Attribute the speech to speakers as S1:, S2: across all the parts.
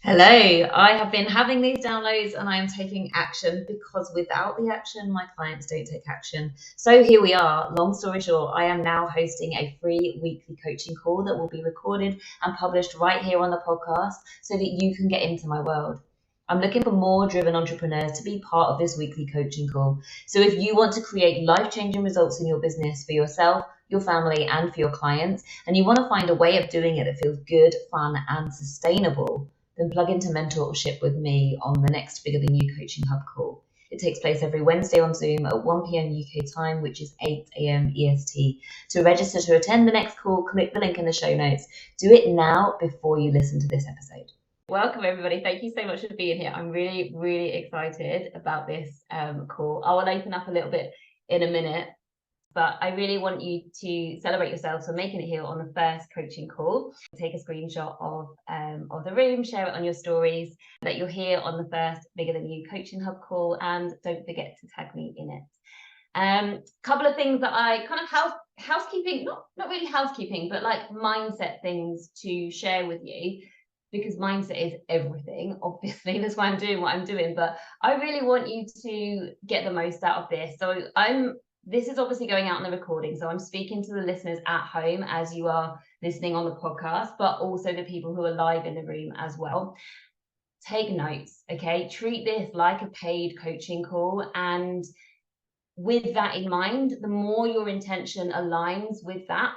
S1: Hello, I have been having these downloads and I am taking action because without the action, my clients don't take action. So here we are. Long story short, I am now hosting a free weekly coaching call that will be recorded and published right here on the podcast so that you can get into my world. I'm looking for more driven entrepreneurs to be part of this weekly coaching call. So if you want to create life changing results in your business for yourself, your family, and for your clients, and you want to find a way of doing it that feels good, fun, and sustainable, then plug into mentorship with me on the next Bigger Than You Coaching Hub call. It takes place every Wednesday on Zoom at 1 p.m. UK time, which is 8 a.m. EST. To register to attend the next call, click the link in the show notes. Do it now before you listen to this episode. Welcome, everybody. Thank you so much for being here. I'm really, really excited about this call. I will open up a little bit in a minute, but I really want you to celebrate yourselves for making it here on the first coaching call. Take a screenshot of the room, share it on your stories that you're here on the first Bigger Than You Coaching Hub call, and don't forget to tag me in it. Couple of things that I kind of housekeeping, not really housekeeping, but like mindset things to share with you, because mindset is everything. Obviously, that's why I'm doing what I'm doing, but I really want you to get the most out of this. So this is obviously going out in the recording, so I'm speaking to the listeners at home as you are listening on the podcast, but also the people who are live in the room as well. Take notes, okay? Treat this like a paid coaching call, and with that in mind, the more your intention aligns with that,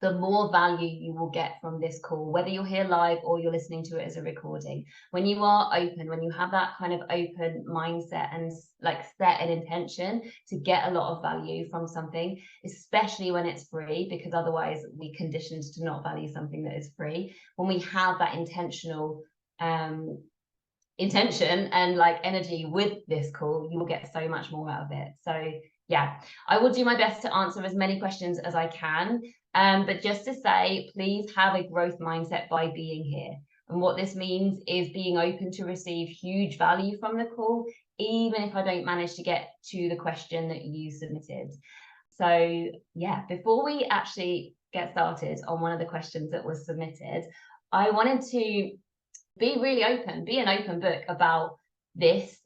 S1: the more value you will get from this call, whether you're here live or you're listening to it as a recording. When you are open, when you have that kind of open mindset and like set an intention to get a lot of value from something, especially when it's free, because otherwise we conditioned to not value something that is free. When we have that intentional intention and like energy with this call, you will get so much more out of it. So yeah, I will do my best to answer as many questions as I can. But just to say, please have a growth mindset by being here. And what this means is being open to receive huge value from the call, even if I don't manage to get to the question that you submitted. So yeah, before we actually get started on one of the questions that was submitted, I wanted to be really open, be an open book about this,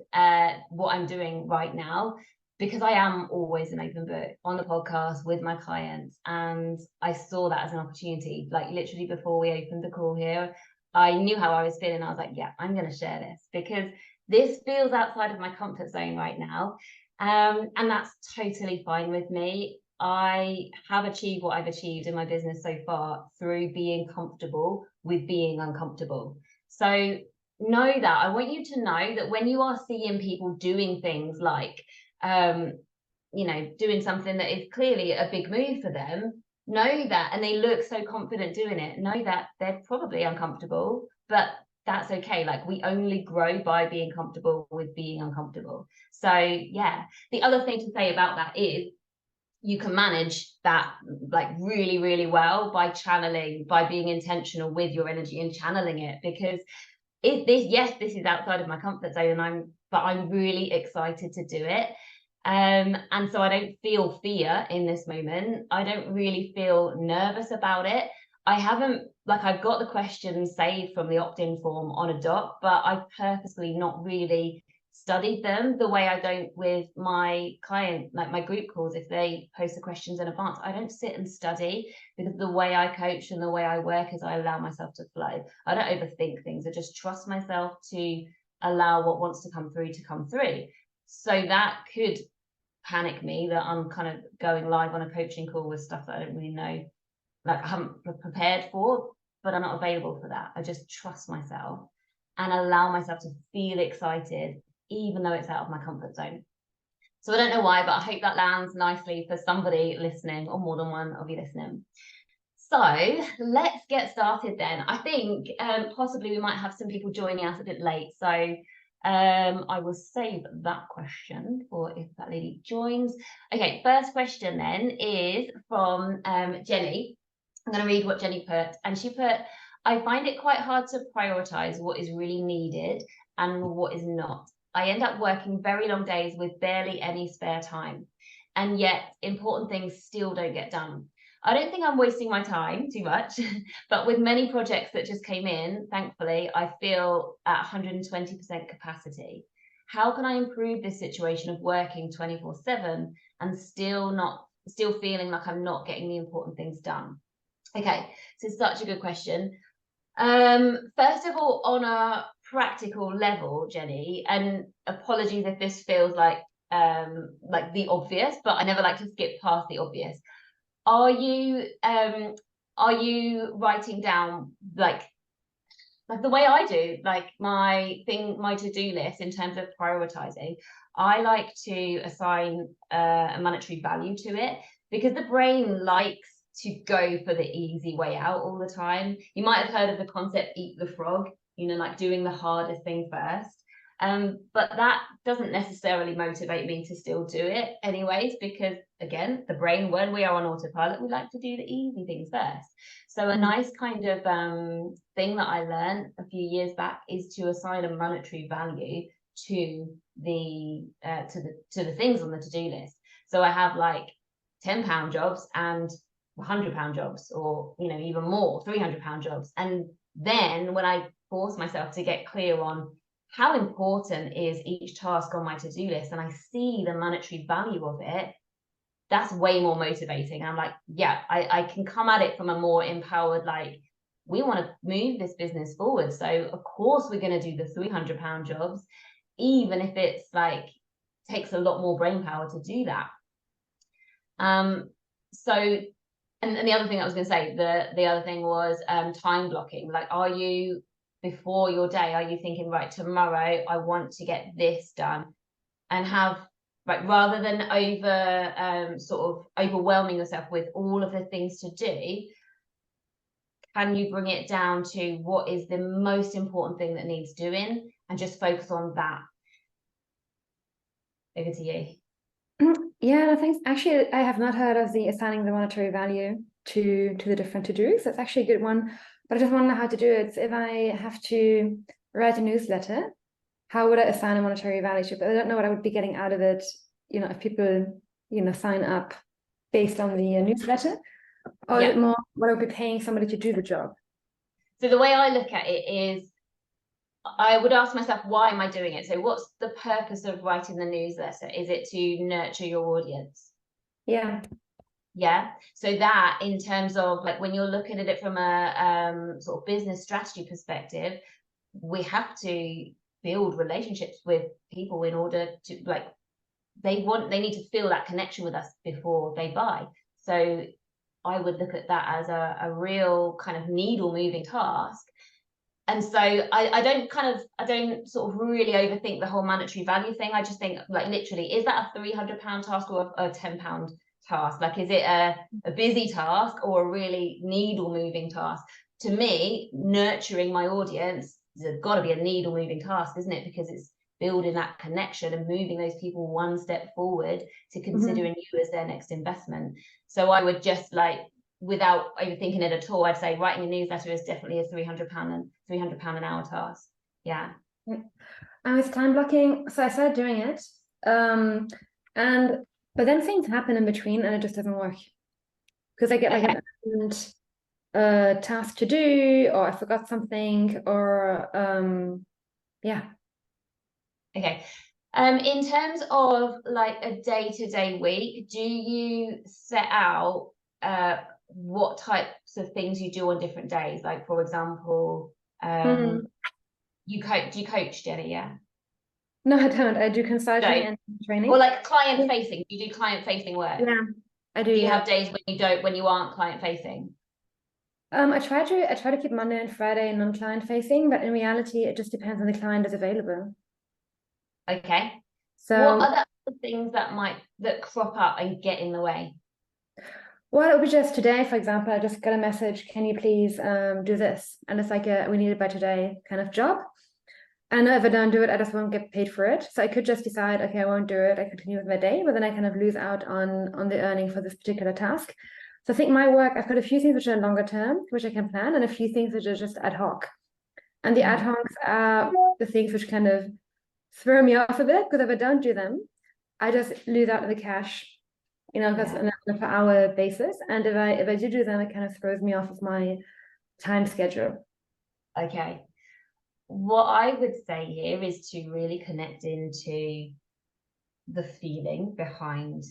S1: what I'm doing right now, because I am always an open book on the podcast with my clients. And I saw that as an opportunity, like literally before we opened the call here, I knew how I was feeling. I was like, yeah, I'm going to share this because this feels outside of my comfort zone right now. And that's totally fine with me. I have achieved what I've achieved in my business so far through being comfortable with being uncomfortable. So know that. I want you to know that when you are seeing people doing things like, doing something that is clearly a big move for them, know that, and they look so confident doing it, know that they're probably uncomfortable, but that's okay. Like we only grow by being comfortable with being uncomfortable. So yeah, the other thing to say about that is you can manage that like really, really well by channeling, by being intentional with your energy and channeling it, because this is outside of my comfort zone, and I'm really excited to do it. And so I don't feel fear in this moment. I don't really feel nervous about it. I haven't, like, I've got the questions saved from the opt-in form on a doc, but I've purposely not really studied them the way I don't with my client, like my group calls. If they post the questions in advance, I don't sit and study, because the way I coach and the way I work is I allow myself to flow. I don't overthink things. I just trust myself to allow what wants to come through to come through. So that could panic me that I'm kind of going live on a coaching call with stuff that I don't really know, like I haven't prepared for, but I'm not available for that. I just trust myself and allow myself to feel excited, even though it's out of my comfort zone. So I don't know why, but I hope that lands nicely for somebody listening, or more than one of you listening. So let's get started then. I think possibly we might have some people joining us a bit late. So I will save that question for if that lady joins. Okay, first question then is from Jenny. I'm going to read what Jenny put. And she put, I find it quite hard to prioritize what is really needed and what is not. I end up working very long days with barely any spare time. And yet important things still don't get done. I don't think I'm wasting my time too much, but with many projects that just came in, thankfully, I feel at 120% capacity. How can I improve this situation of working 24/7 and still feeling like I'm not getting the important things done? Okay, so it's such a good question. First of all, on a practical level, Jenny, and apologies if this feels like the obvious, but I never like to skip past the obvious. Are you writing down like the way I do, like my to-do list in terms of prioritizing? I like to assign a monetary value to it because the brain likes to go for the easy way out all the time. You might have heard of the concept eat the frog, like doing the hardest thing first. But that doesn't necessarily motivate me to still do it anyways, because again, the brain, when we are on autopilot, we like to do the easy things first. So a nice kind of thing that I learned a few years back is to assign a monetary value to the things on the to-do list. So I have like £10 jobs and £100 jobs, or even more, £300 jobs. And then when I force myself to get clear on how important is each task on my to-do list, and I see the monetary value of it, that's way more motivating. I'm like, yeah, I can come at it from a more empowered, like, we want to move this business forward. So of course we're going to do the £300 jobs, even if it's like takes a lot more brain power to do that. So and the other thing I was going to say, the other thing was time blocking. Like, are you, before your day, are you thinking, right, tomorrow I want to get this done, and have, right, rather than sort of overwhelming yourself with all of the things to do, can you bring it down to what is the most important thing that needs doing and just focus on that? Over to you.
S2: Yeah, no, thanks. Actually, I have not heard of the assigning the monetary value to the different to-dos. That's actually a good one, but I just want to know how to do it. So if I have to write a newsletter, how would I assign a monetary value to it? But I don't know what I would be getting out of it, if people, sign up based on the newsletter, or is it more what I would be paying somebody to do the job?
S1: So the way I look at it is, I would ask myself, why am I doing it? So what's the purpose of writing the newsletter? Is it to nurture your audience?
S2: Yeah.
S1: Yeah. So that, in terms of like when you're looking at it from a sort of business strategy perspective, we have to build relationships with people in order to, like, they need to feel that connection with us before they buy. So I would look at that as a real kind of needle moving task. And so I don't sort of really overthink the whole monetary value thing. I just think, like, literally, is that a £300 task or a £10 task? Like, is it a busy task or a really needle moving task? To me, nurturing my audience has got to be a needle moving task, isn't it? Because it's building that connection and moving those people one step forward to considering you as their next investment. So I would just, like, without overthinking it at all, I'd say writing a newsletter is definitely a £300 an hour task. Yeah.
S2: And with time blocking, so I started doing it, but then things happen in between and it just doesn't work, because I get like an urgent task to do, or I forgot something, or yeah.
S1: Okay. In terms of like a day-to-day week, do you set out what types of things you do on different days? Like, for example, do you coach, Jenny? Yeah.
S2: No, I don't. I do consulting and training.
S1: Or like client facing. You do client facing work.
S2: Yeah, I do.
S1: Do you have days when you aren't client facing?
S2: I try to keep Monday and Friday non-client facing, but in reality, it just depends on the client is available.
S1: Okay.
S2: So
S1: what are the things that crop up and get in the way?
S2: Well, it would be just today, for example, I just got a message, can you please do this? And it's like we need it by today kind of job. And if I don't do it, I just won't get paid for it. So I could just decide, okay, I won't do it. I continue with my day, but then I kind of lose out on the earning for this particular task. So I think my work, I've got a few things which are longer term, which I can plan, and a few things which are just ad hoc. And the ad hocs are the things which kind of throw me off a bit, because if I don't do them, I just lose out on the cash, because on a per hour basis. And if I do them, it kind of throws me off of my time schedule.
S1: Okay. What I would say here is to really connect into the feeling behind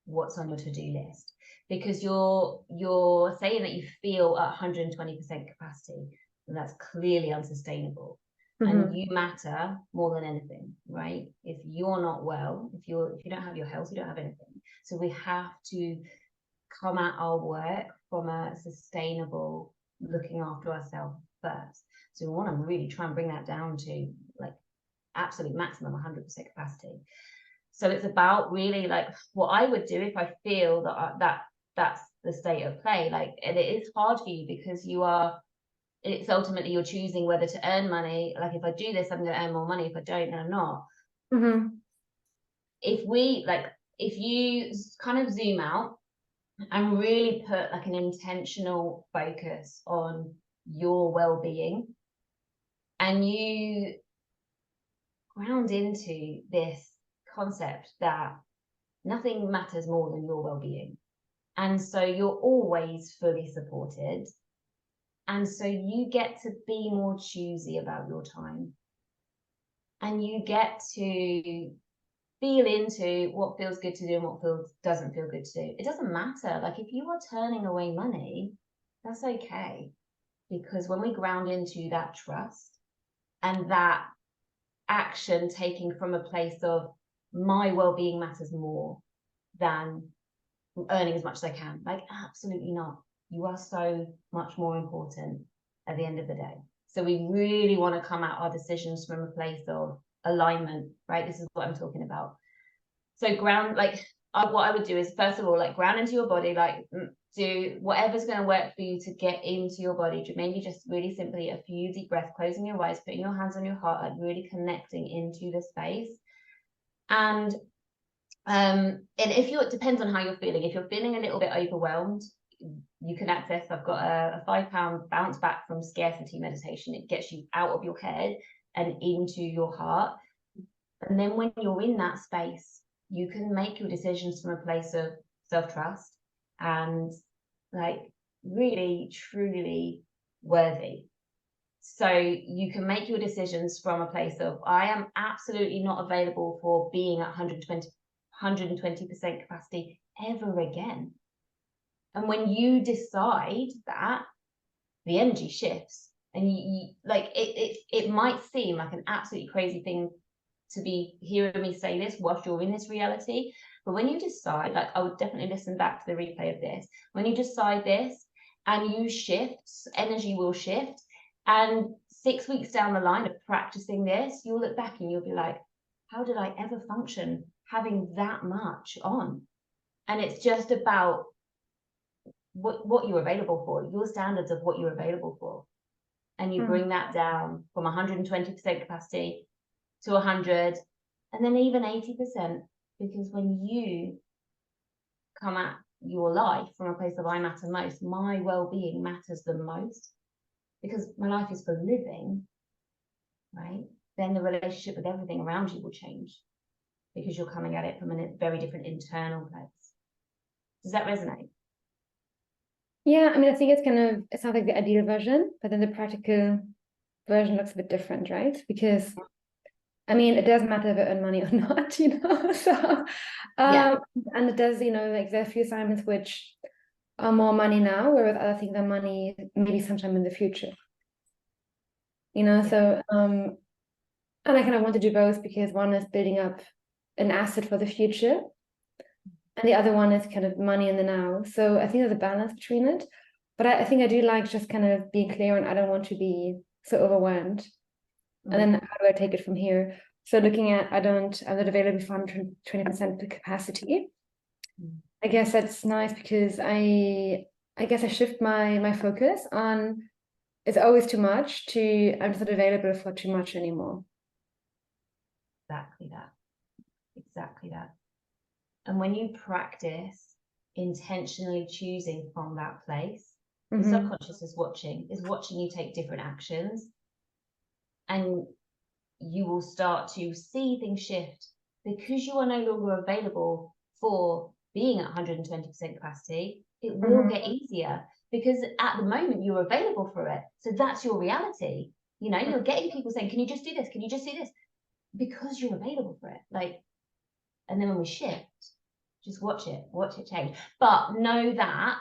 S1: what's on your to-do list, because you're saying that you feel at 120% capacity, and that's clearly unsustainable. And you matter more than anything, right? If you're not well, if you don't have your health, you don't have anything. So we have to come at our work from a sustainable, looking after ourselves first. So we want to really try and bring that down to like absolute maximum 100% capacity. So it's about really like what I would do if I feel that that's the state of play. Like, and it is hard for you because it's ultimately you're choosing whether to earn money. Like, if I do this, I'm going to earn more money. If I don't, then I'm not. If you kind of zoom out and really put like an intentional focus on your well-being, and you ground into this concept that nothing matters more than your well-being, and so you're always fully supported, and so you get to be more choosy about your time, and you get to feel into what feels good to do and what doesn't feel good to do. It doesn't matter. Like, if you are turning away money, that's okay, because when we ground into that trust and that action taking from a place of my well-being matters more than earning as much as I can, like, absolutely not. You are so much more important at the end of the day. So we really want to come at our decisions from a place of alignment, right? This is what I'm talking about. So ground, like, what I would do is, first of all, like, ground into your body, like, do whatever's going to work for you to get into your body. Maybe just really simply a few deep breaths, closing your eyes, putting your hands on your heart, like really connecting into the space. And if it depends on how you're feeling. If you're feeling a little bit overwhelmed, you can access, I've got a £5 bounce back from scarcity meditation. It gets you out of your head and into your heart. And then when you're in that space, you can make your decisions from a place of self-trust and like really, truly worthy. So you can make your decisions from a place of, I am absolutely not available for being at 120% capacity ever again. And when you decide that, the energy shifts, and you like it might seem like an absolutely crazy thing to be hearing me say this whilst you're in this reality, but when you decide, like, I would definitely listen back to the replay of this, when you decide this and you shift, energy will shift, and 6 weeks down the line of practicing this, you'll look back and you'll be like, how did I ever function having that much on? And it's just about what you're available for, your standards of what you're available for, and you bring that down from 120% capacity to 100, and then even 80%, because when you come at your life from a place of I matter most, my well-being matters the most, because my life is for living, right? Then the relationship with everything around you will change, because you're coming at it from a very different internal place. Does that resonate?
S2: Yeah, I mean, I think it sounds like the ideal version, but then the practical version looks a bit different, right? Because I mean, it doesn't matter if I earn money or not, so and it does, like, there are a few assignments which are more money now, whereas other things are money maybe sometime in the future, so and I kind of want to do both, because one is building up an asset for the future, and the other one is kind of money in the now. So I think there's a balance between it. But I think I do like just kind of being clear on, I don't want to be so overwhelmed. And then how do I take it from here? So looking at, I'm not available for 120% capacity. I guess that's nice, because I guess I shift my focus on, it's always too much, to I'm just not available for too much anymore.
S1: Exactly that. And when you practice intentionally choosing from that place, the subconscious is watching you take different actions, and you will start to see things shift, because you are no longer available for being at 120% capacity, it will get easier, because at the moment you're available for it. So that's your reality. You know, you're getting people saying, can you just do this? Can you just do this? Because you're available for it. Like, and then when we shift, just watch it change. But know that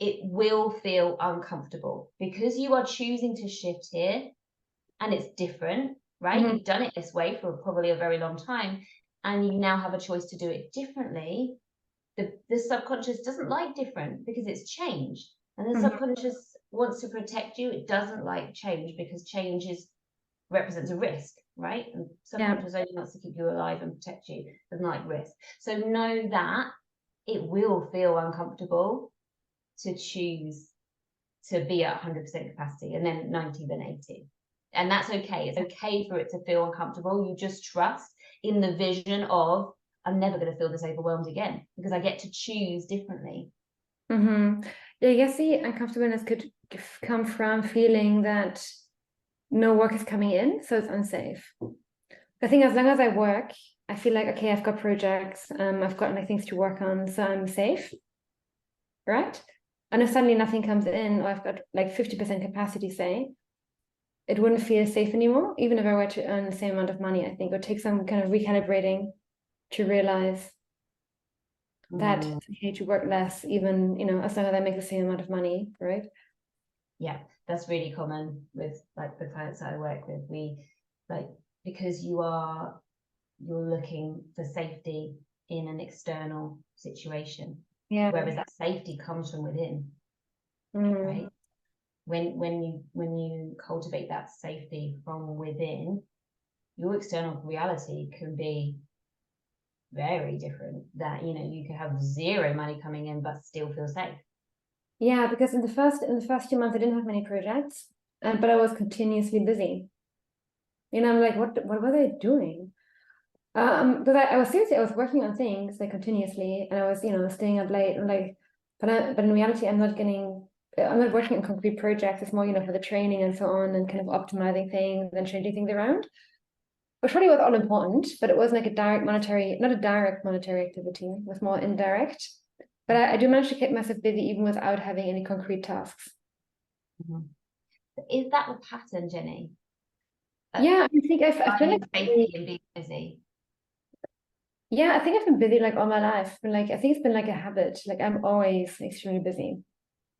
S1: it will feel uncomfortable, because you are choosing to shift here, and it's different, right? You've done it this way for probably a very long time, and you now have a choice to do it differently. The subconscious doesn't like different because it's change, and the subconscious wants to protect you. It doesn't like change because change represents a risk, right? And subconscious only wants to keep you alive and protect you, doesn't like risk. So know that it will feel uncomfortable to choose to be at 100% capacity, and then 90, then 80. And that's okay. It's okay for it to feel uncomfortable. You just trust in the vision of, I'm never going to feel this overwhelmed again, because I get to choose differently.
S2: Yeah, I guess the uncomfortableness could come from feeling that no work is coming in, so it's unsafe. I think as long as I work, I feel like, okay, I've got projects, I've got like things to work on, so I'm safe, right? And if suddenly nothing comes in, or I've got like 50% capacity, say, it wouldn't feel safe anymore, even if I were to earn the same amount of money. I think it would take some kind of recalibrating to realize that it's okay to work less, even, you know, as long as I make the same amount of money, right?
S1: Yeah, that's really common with like the clients that I work with. We like, because you're looking for safety in an external situation, whereas that safety comes from within, right? When you cultivate that safety from within, your external reality can be very different. That, you know, you could have zero money coming in but still feel safe.
S2: Yeah, because in the first 2 months I didn't have many projects, but I was continuously busy. You know, I'm like, what were they doing? But I was working on things like continuously, and I was, you know, staying up late, and like, but in reality, I'm not working on concrete projects. It's more, you know, for the training and so on, and kind of optimizing things and changing things around, which probably was all important, but it wasn't like not a direct monetary activity. It was more indirect. But I do manage to keep myself busy even without having any concrete tasks.
S1: Is that the pattern, Jenny?
S2: Yeah, I think I've been like
S1: safety and being busy.
S2: Yeah, I think I've been busy like all my life. But like, I think it's been like a habit. Like, I'm always extremely busy.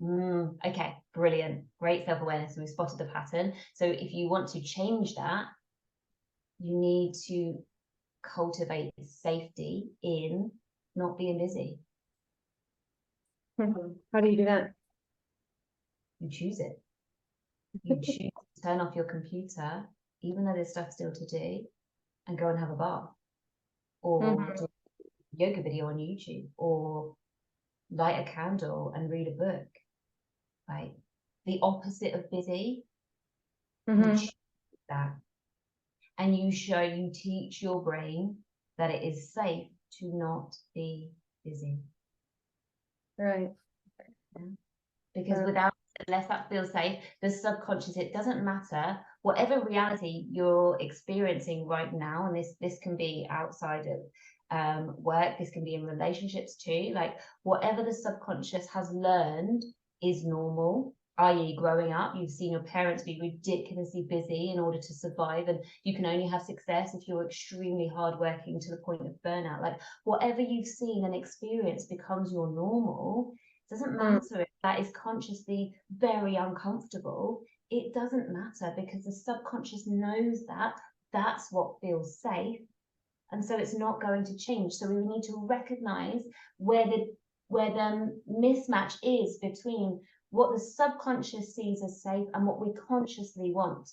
S1: Okay, brilliant. Great self-awareness. We've spotted the pattern. So if you want to change that, you need to cultivate safety in not being busy.
S2: How do you do that?
S1: You choose it. You choose to turn off your computer, even though there's stuff still to do, and go and have a bath, or do a yoga video on YouTube, or light a candle and read a book. Right? The opposite of busy. You choose that, and you teach your brain that it is safe to not be busy.
S2: Right.
S1: Yeah? Because unless that feels safe, the subconscious, it doesn't matter whatever reality you're experiencing right now, and this can be outside of work, this can be in relationships too, like whatever the subconscious has learned is normal, i.e. growing up, you've seen your parents be ridiculously busy in order to survive, and you can only have success if you're extremely hardworking to the point of burnout. Like whatever you've seen and experienced becomes your normal. It doesn't matter if that is consciously very uncomfortable. It doesn't matter, because the subconscious knows that that's what feels safe, and so it's not going to change. So we need to recognize where the mismatch is between what the subconscious sees as safe and what we consciously want.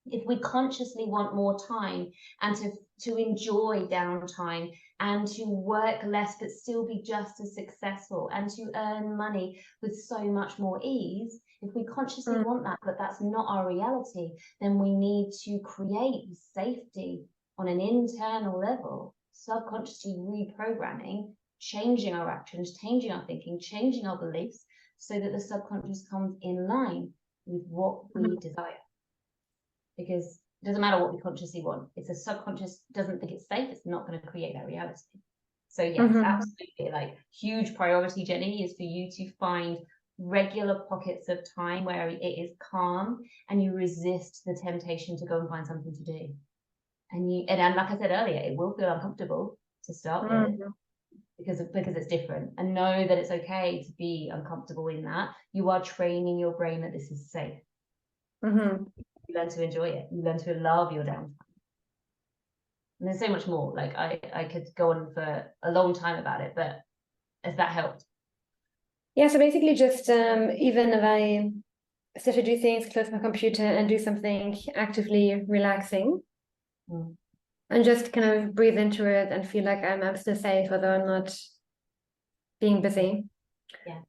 S1: If we consciously want more time and to enjoy downtime and to work less but still be just as successful and to earn money with so much more ease, if we consciously want that, but that's not our reality, then we need to create safety on an internal level, subconsciously reprogramming, changing our actions, changing our thinking, changing our beliefs, so that the subconscious comes in line with what we desire. Because it doesn't matter what we consciously want. If the subconscious doesn't think it's safe, it's not going to create that reality. So yes, absolutely, like huge priority, Jenny, is for you to find regular pockets of time where it is calm and you resist the temptation to go and find something to do. And like I said earlier, it will feel uncomfortable to start with because it's different, and know that it's okay to be uncomfortable in that. You are training your brain that this is safe. You learn to enjoy it. You learn to love your downtime. And there's so much more. Like I could go on for a long time about it, but has that helped?
S2: Yeah, so basically just even if I start to do things, close my computer and do something actively relaxing, and just kind of breathe into it and feel like I'm still safe, although I'm not being busy.
S1: Yeah.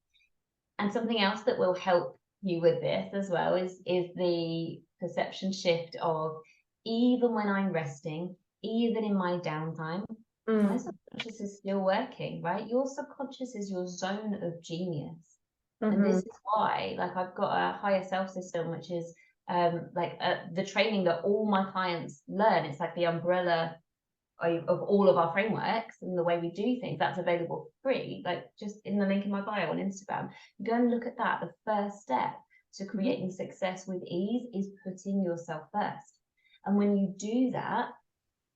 S1: And something else that will help you with this as well is the perception shift of, even when I'm resting, even in my downtime, my subconscious is still working, right? Your subconscious is your zone of genius. And this is why, like, I've got a higher self system, which is the training that all my clients learn. It's like the umbrella of all of our frameworks and the way we do things. That's available free, like just in the link in my bio on Instagram. Go and look at that. The first step to creating success with ease is putting yourself first. And when you do that,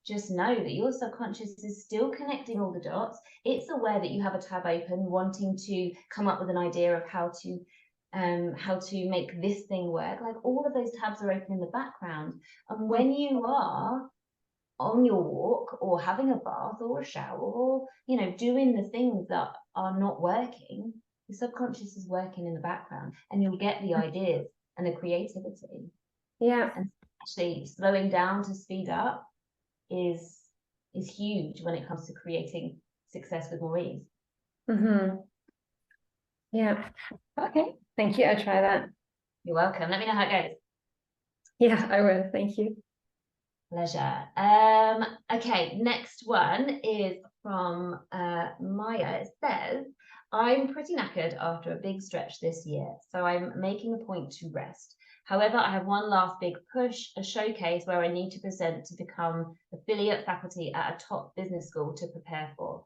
S1: just know that your subconscious is still connecting all the dots. It's aware that you have a tab open, wanting to come up with an idea of how to make this thing work. Like, all of those tabs are open in the background. And when you are on your walk or having a bath or a shower, or doing the things that are not working, your subconscious is working in the background, and you'll get the ideas and the creativity. And actually slowing down to speed up is huge when it comes to creating success with more ease.
S2: Yeah. Okay, thank you. I'll try that.
S1: You're welcome. Let me know how it goes.
S2: Yeah, I will. Thank you.
S1: Pleasure. Okay, next one is from Maya. It says, I'm pretty knackered after a big stretch this year, so I'm making a point to rest. However, I have one last big push, a showcase where I need to present to become affiliate faculty at a top business school to prepare for.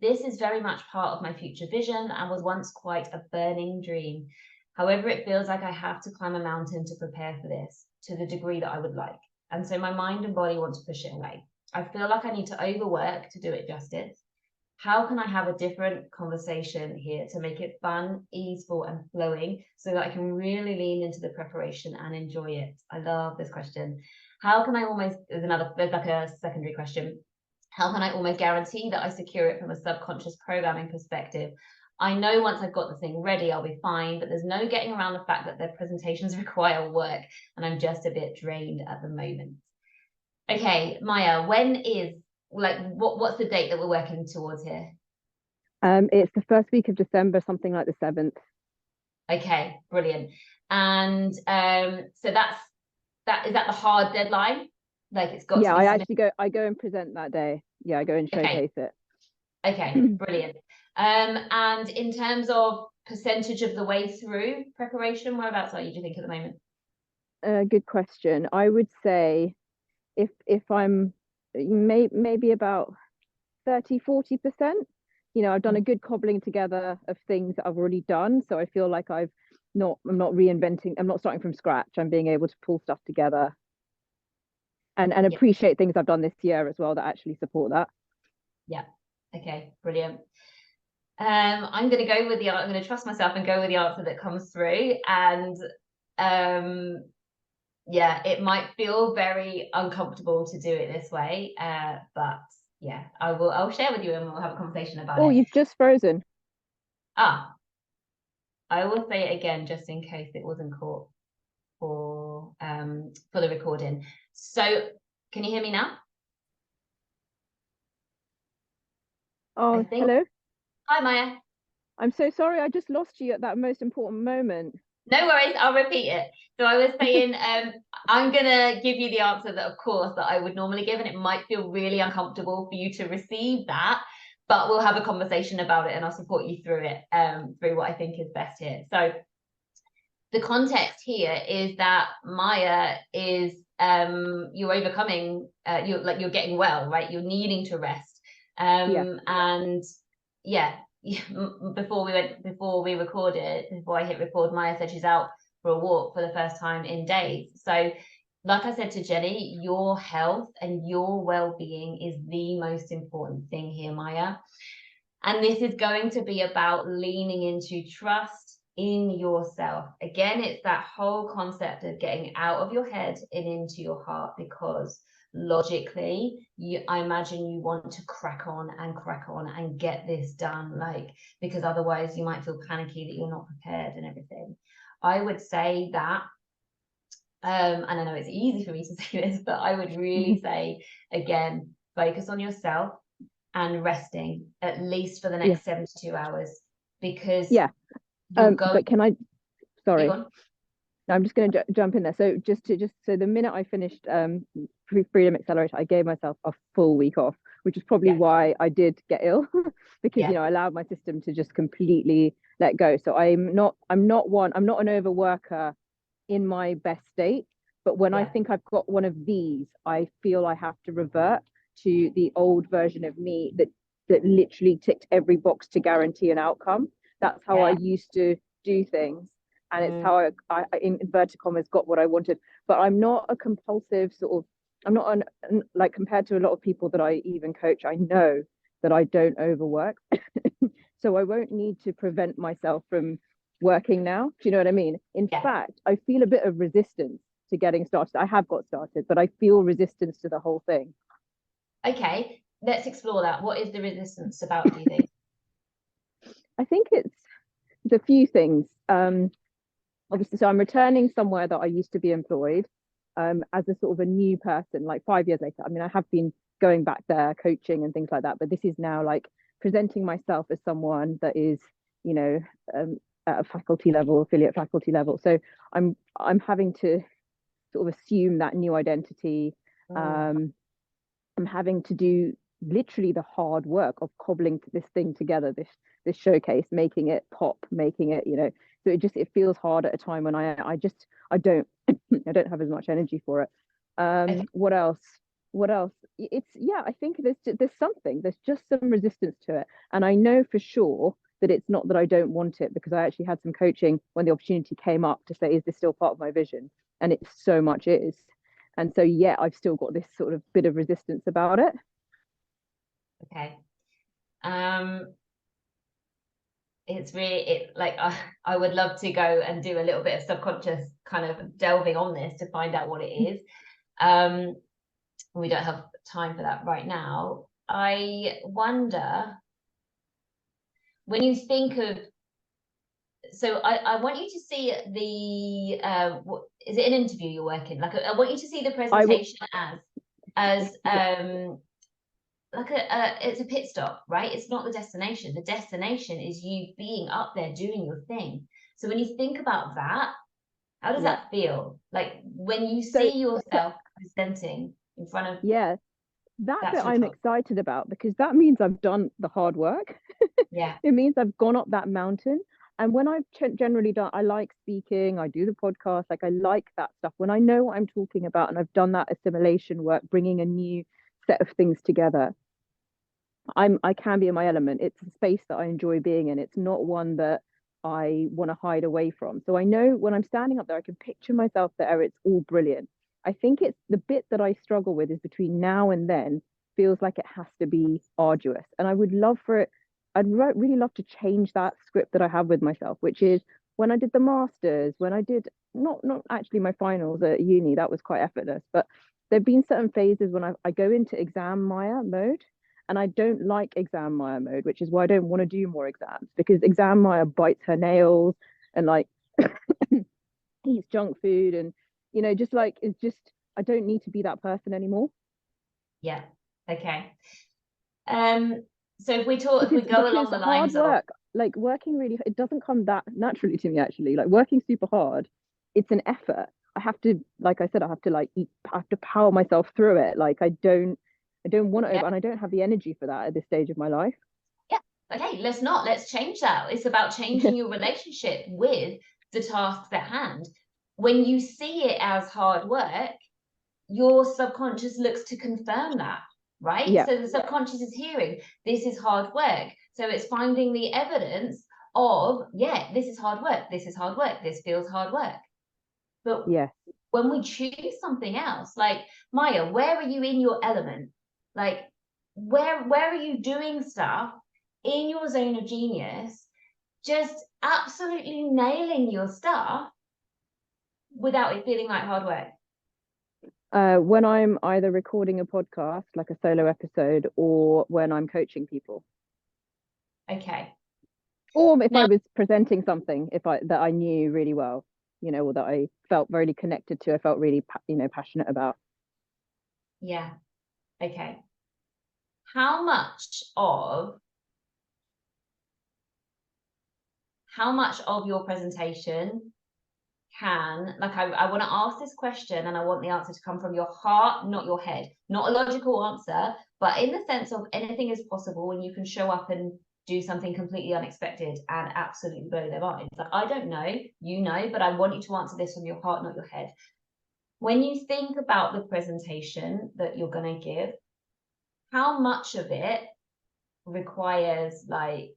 S1: This is very much part of my future vision and was once quite a burning dream. However, it feels like I have to climb a mountain to prepare for this to the degree that I would like. And so my mind and body want to push it away. I feel like I need to overwork to do it justice. How can I have a different conversation here to make it fun, easeful, and flowing so that I can really lean into the preparation and enjoy it? I love this question. How can I there's like a secondary question. How can I almost guarantee that I secure it from a subconscious programming perspective? I know once I've got the thing ready, I'll be fine, but there's no getting around the fact that their presentations require work, and I'm just a bit drained at the moment. Okay, Maya, what's the date that we're working towards here?
S3: It's the first week of December, something like the 7th.
S1: Okay, brilliant. And so is that the hard deadline? Like, it's got to be
S3: I go and present that day. Yeah, I go and showcase it.
S1: Okay, brilliant. And in terms of percentage of the way through preparation, whereabouts are you, do you think, at the moment?
S3: Good question. I would say if I'm maybe about 30-40%. I've done a good cobbling together of things that I've already done, so I feel like I'm not reinventing. I'm not starting from scratch. I'm being able to pull stuff together and appreciate things I've done this year as well that actually support that.
S1: Yeah. Okay, brilliant. I'm going to trust myself and go with the answer that comes through. And it might feel very uncomfortable to do it this way, but yeah, I'll share with you and we'll have a conversation about it.
S3: Oh, you've just frozen.
S1: I will say it again just in case it wasn't caught for the recording. So can you hear me now?
S3: Oh, hello.
S1: Hi, Maya.
S3: I'm so sorry. I just lost you at that most important moment.
S1: No worries. I'll repeat it. So I was saying, I'm going to give you the answer that, of course, that I would normally give, and it might feel really uncomfortable for you to receive that, but we'll have a conversation about it and I'll support you through it, through what I think is best here. So the context here is that Maya is, you're overcoming, you're getting well, right? You're needing to rest. And yeah, before I hit record, Maya said she's out for a walk for the first time in days. So like I said to Jenny, your health and your well-being is the most important thing here, Maya. And this is going to be about leaning into trust in yourself. Again, it's that whole concept of getting out of your head and into your heart, because logically, I imagine you want to crack on and get this done, like, because otherwise you might feel panicky that you're not prepared and everything. I would say that, and I know it's easy for me to say this, but I would really say, again, focus on yourself and resting at least for the next 72 hours, because
S3: but can I, sorry,
S1: no,
S3: I'm just going to jump in there. So so the minute I finished Freedom Accelerator, I gave myself a full week off, which is probably why I did get ill, because I allowed my system to just completely let go. So I'm not an overworker in my best state, but when I think I've got one of these, I feel I have to revert to the old version of me that literally ticked every box to guarantee an outcome. That's how I used to do things, and it's how I in inverted commas got what I wanted. But I'm not a compulsive sort of, I'm not like, compared to a lot of people that I even coach, I know that I don't overwork. So I won't need to prevent myself from working now. Do you know what I mean? In fact, I feel a bit of resistance to getting started. I have got started, but I feel resistance to the whole thing.
S1: Okay, let's explore that. What is the resistance about, do you think?
S3: I think it's a few things. Obviously, so I'm returning somewhere that I used to be employed, as a sort of a new person, like 5 years later. I mean, I have been going back there coaching and things like that, but this is now like presenting myself as someone that is, at a faculty level, affiliate faculty level. So I'm having to sort of assume that new identity. I'm having to do literally the hard work of cobbling this thing together, this showcase, making it pop, making it, so it feels hard at a time when I don't I don't have as much energy for it. What else? I think there's just some resistance to it, and I know for sure that it's not that I don't want it, because I actually had some coaching when the opportunity came up to say, is this still part of my vision? And it so much is. And so I've still got this sort of bit of resistance about it.
S1: Okay. It's really I would love to go and do a little bit of subconscious kind of delving on this to find out what it is. We don't have time for that right now. I wonder, when you think of, so I want you to see what is it, an interview you're working? Like, I want you to see the presentation as like it's a pit stop, right? It's not the destination. The destination is you being up there doing your thing. So when you think about that, how does that feel? Like when you see yourself presenting in front of
S3: that bit I'm excited about, because that means I've done the hard work. It means I've gone up that mountain. And when I've generally done, I like speaking, I do the podcast, like I like that stuff. When I know what I'm talking about and I've done that assimilation work, bringing a new set of things together, I can be in my element. It's a space that I enjoy being in. It's not one that I want to hide away from. So I know when I'm standing up there, I can picture myself there. It's all brilliant. I think it's the bit that I struggle with is between now and then feels like it has to be arduous. And I would love for it. I'd really love to change that script that I have with myself, which is when I did the masters, when I did not actually my finals at uni, that was quite effortless. But there've been certain phases when I go into exam Maya mode. And I don't like exam Maya mode, which is why I don't want to do more exams, because exam Maya bites her nails and like eats junk food, and just like it's just, I don't need to be that person anymore.
S1: Yeah. Okay. So if we go along the lines
S3: of hard work, like working really, it doesn't come that naturally to me actually. Like working super hard, it's an effort. I have to, like I said, I have to power myself through it. Like I don't want to, and I don't have the energy for that at this stage of my life.
S1: Yeah. Okay, let's change that. It's about changing your relationship with the tasks at hand. When you see it as hard work, your subconscious looks to confirm that. right?
S3: Yeah.
S1: So the subconscious is hearing, this is hard work. So it's finding the evidence of, yeah, this is hard work, this is hard work, this feels hard work. But
S3: Yeah.
S1: when we choose something else, like Maya, where are you in your element? Like, where are you doing stuff in your zone of genius, just absolutely nailing your stuff without it feeling like hard work?
S3: When I'm either recording a podcast, like a solo episode, or when I'm coaching people,
S1: Okay.
S3: or if
S1: Now,
S3: I was presenting something, that I knew really well, or that I felt really connected to, I felt really, passionate about.
S1: yeah. Okay. How much of your presentation can, like, I want to ask this question and I want the answer to come from your heart, not your head, not a logical answer, but in the sense of anything is possible when you can show up and do something completely unexpected and absolutely blow their minds. Like, I don't know, but I want you to answer this from your heart, not your head. When you think about the presentation that you're going to give, how much of it requires like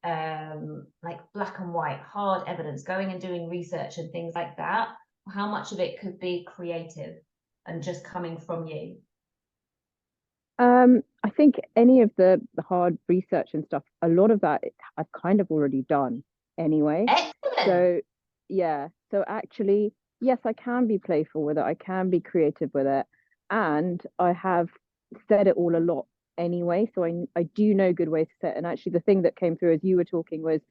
S1: black and white hard evidence, going and doing research and things like that? How much of it could be creative and just coming from you?
S3: I think any of the hard research and stuff, a lot of that I've kind of already done anyway.
S1: Excellent.
S3: So yeah, so actually, yes, I can be playful with it, I can be creative with it, and I have said it all a lot anyway, so I do know good ways to say it. And actually the thing that came through as you were talking was,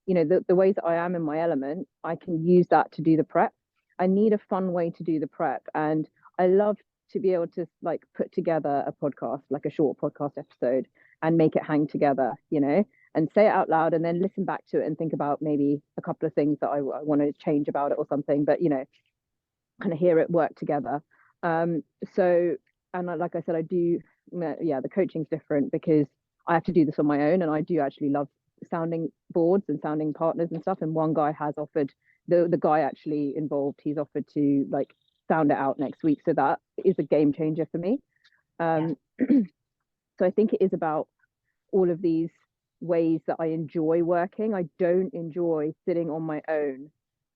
S3: the ways that I am in my element, I can use that to do the prep. I need a fun way to do the prep, and I love to be able to like put together a podcast, like a short podcast episode, and make it hang together, and say it out loud, and then listen back to it and think about maybe a couple of things that I want to change about it or something, but kind of hear it work together. So, and like I said, I do, yeah, the coaching's different because I have to do this on my own, and I do actually love sounding boards and sounding partners and stuff. And one guy has offered, the guy actually involved, he's offered to like sound it out next week, so that is a game changer for me. So I think it is about all of these ways that I enjoy working. I don't enjoy sitting on my own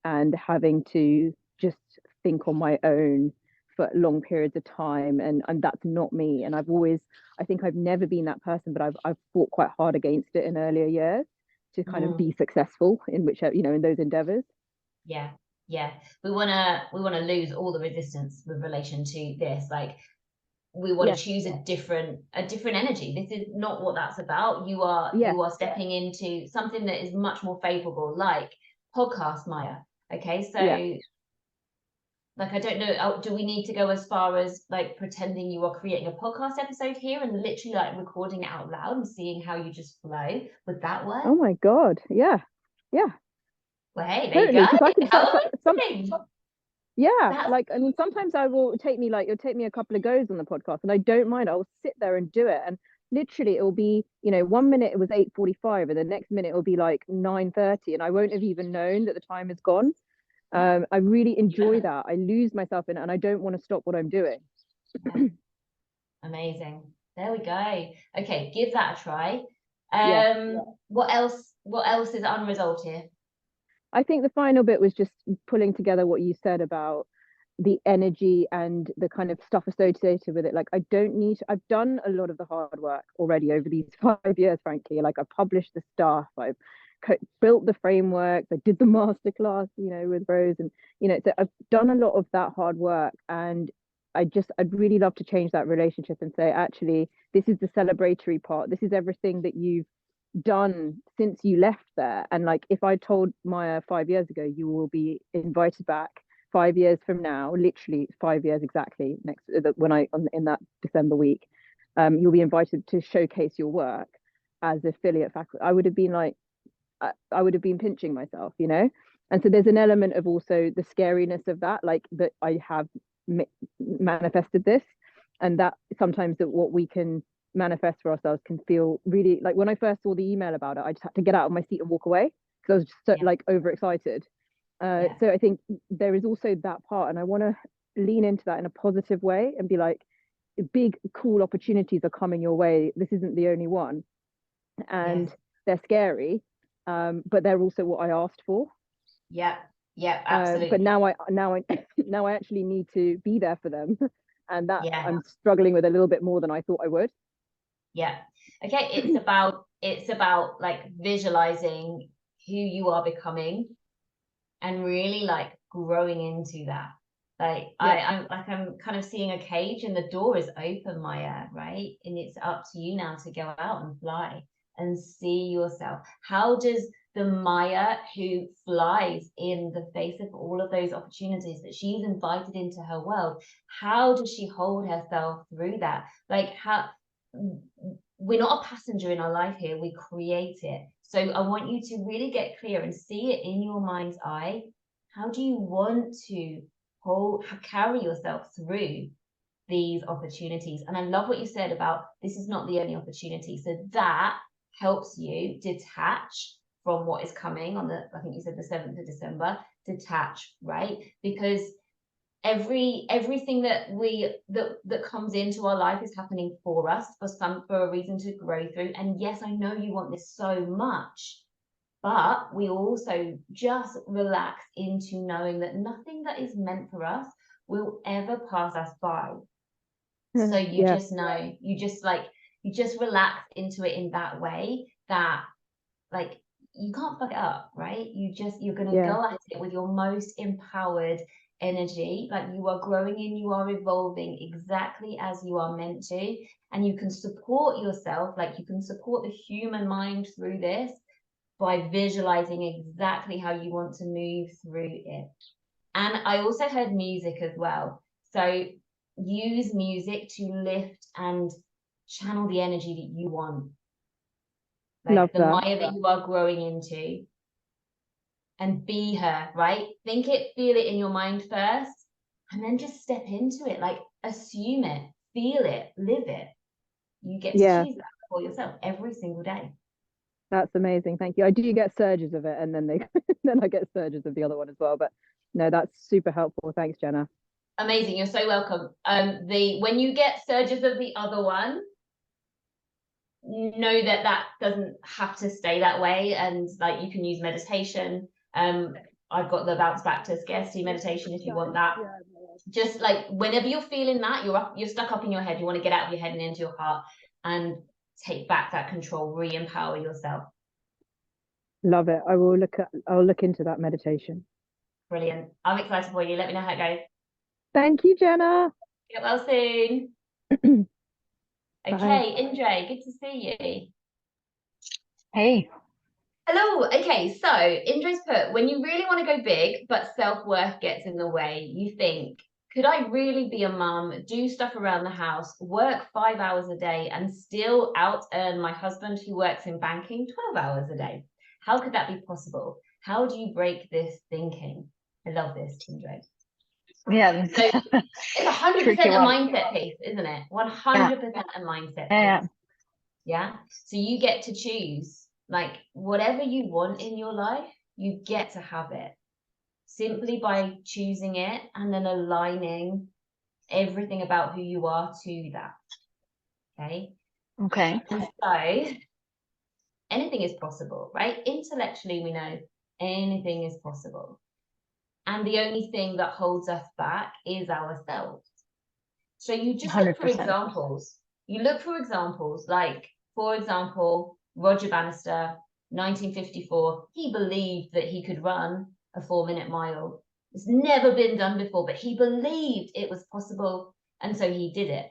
S3: and having to just think on my own for long periods of time, and that's not me. And I think I've never been that person, but I've fought quite hard against it in earlier years to kind of be successful in whichever, in those endeavors.
S1: Yeah. We wanna lose all the resistance with relation to this. Like, we want to choose a different energy. This is not what that's about. You are stepping into something that is much more favorable, like podcast, Maya. Okay, so like, I don't know, do we need to go as far as like pretending you are creating a podcast episode here and literally like recording it out loud and seeing how you just flow? Would that work?
S3: Oh my God, yeah.
S1: Well, hey, there
S3: Totally,
S1: you
S3: because I
S1: go.
S3: can like, I mean, sometimes it'll take me a couple of goes on the podcast, and I don't mind. I'll sit there and do it, and literally it will be, 1 minute it was 8:45, and the next minute it will be like 9:30, and I won't have even known that the time has gone. I really enjoy that. I lose myself in it, and I don't want to stop what I'm doing.
S1: Amazing. There we go. Okay, give that a try. What else is unresolved here?
S3: I think the final bit was just pulling together what you said about the energy and the kind of stuff associated with it. Like, I've done a lot of the hard work already over these 5 years, frankly. Like, I've published the stuff, I've built the frameworks, I did the masterclass, with Rose, and, so I've done a lot of that hard work. And I'd really love to change that relationship and say, actually, this is the celebratory part. This is everything that you've done since you left there. And like, if I told Maya 5 years ago, you will be invited back 5 years from now, literally 5 years exactly, in that December week, you'll be invited to showcase your work as affiliate faculty, I would have been like, I would have been pinching myself, And so there's an element of also the scariness of that, like that I have manifested this, and that sometimes that what we can manifest for ourselves can feel really like, when I first saw the email about it, I just had to get out of my seat and walk away because I was just so like overexcited. So I think there is also that part, and I want to lean into that in a positive way and be like, big, cool opportunities are coming your way. This isn't the only one. And they're scary, but they're also what I asked for.
S1: Yeah, absolutely.
S3: But now I actually need to be there for them, and that I'm struggling with a little bit more than I thought I would.
S1: Yeah. Okay. It's about like visualizing who you are becoming and really like growing into that. Like I'm kind of seeing a cage and the door is open, Maya, right? And it's up to you now to go out and fly and see yourself. How does the Maya who flies in the face of all of those opportunities that she's invited into her world, how does she hold herself through that? Like, how we're not a passenger in our life here, we create it. So I want you to really get clear and see it in your mind's eye. How do you want to carry yourself through these opportunities? And I love what you said about this is not the only opportunity. So that helps you detach from what is coming on I think you said the 7th of December, detach, right? Because everything that comes into our life is happening for us for a reason to grow through. And yes, I know you want this so much, but we also just relax into knowing that nothing that is meant for us will ever pass us by. So you just know, you just relax into it in that way that like you can't fuck it up, right? You're going to go at it with your most empowered energy. Like you are growing and you are evolving exactly as you are meant to, and you can support yourself, like you can support the human mind through this by visualizing exactly how you want to move through it. And I also heard music as well. So use music to lift and channel the energy that you want. Like
S3: Love
S1: the
S3: that.
S1: Maya that you are growing into, and be her, right? Think it, feel it in your mind first, and then just step into it. Like assume it, feel it, live it. You get to choose that for yourself every single day.
S3: That's amazing. Thank you. I do get surges of it, and then then I get surges of the other one as well. But no, that's super helpful. Thanks, Jenna.
S1: Amazing. You're so welcome. When you get surges of the other one, know that doesn't have to stay that way, and like you can use meditation. I've got the bounce back to scarcity meditation if you want that. Just like whenever you're feeling that you're stuck up in your head, you want to get out of your head and into your heart and take back that control, re-empower yourself.
S3: Love it. I'll look into that meditation.
S1: Brilliant. I'm excited for you. Let me know how it goes.
S3: Thank you, Jenna.
S1: Get well soon. Okay, Indre, good to see you.
S4: Hey.
S1: Hello. Okay, so Indre's put, when you really want to go big, but self-worth gets in the way, you think, could I really be a mum, do stuff around the house, work 5 hours a day, and still out-earn my husband who works in banking 12 hours a day? How could that be possible? How do you break this thinking? I love this, Indre.
S4: Yeah.
S1: So it's 100% a mindset piece, isn't it? 100% a mindset piece. Yeah. So you get to choose. Like whatever you want in your life, you get to have it simply by choosing it and then aligning everything about who you are to that.
S4: Okay.
S1: And so anything is possible, right? Intellectually, we know anything is possible. And the only thing that holds us back is ourselves. So you just look for examples. You look for examples like, for example, Roger Bannister, 1954, he believed that he could run a 4-minute mile. It's never been done before, but he believed it was possible, and so he did it.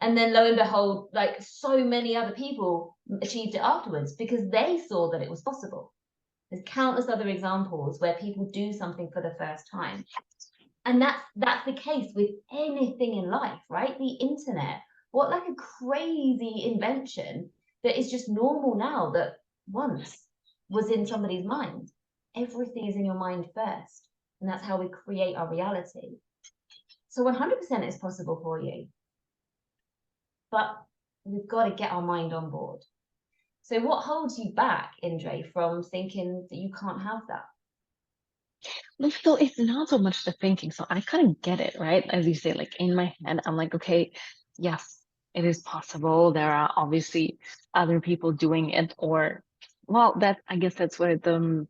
S1: And then lo and behold, like so many other people achieved it afterwards because they saw that it was possible. There's countless other examples where people do something for the first time. And that's the case with anything in life, right? The internet, what like a crazy invention that is just normal now that once was in somebody's mind. Everything is in your mind first, and that's how we create our reality. So 100% is possible for you, but we've got to get our mind on board. So what holds you back, Indre, from thinking that you can't have that?
S4: Well, so it's not so much the thinking. So I kind of get it, right? As you say, like in my head, I'm like, okay, yes, it is possible. There are obviously other people doing it, or well, that I guess that's where the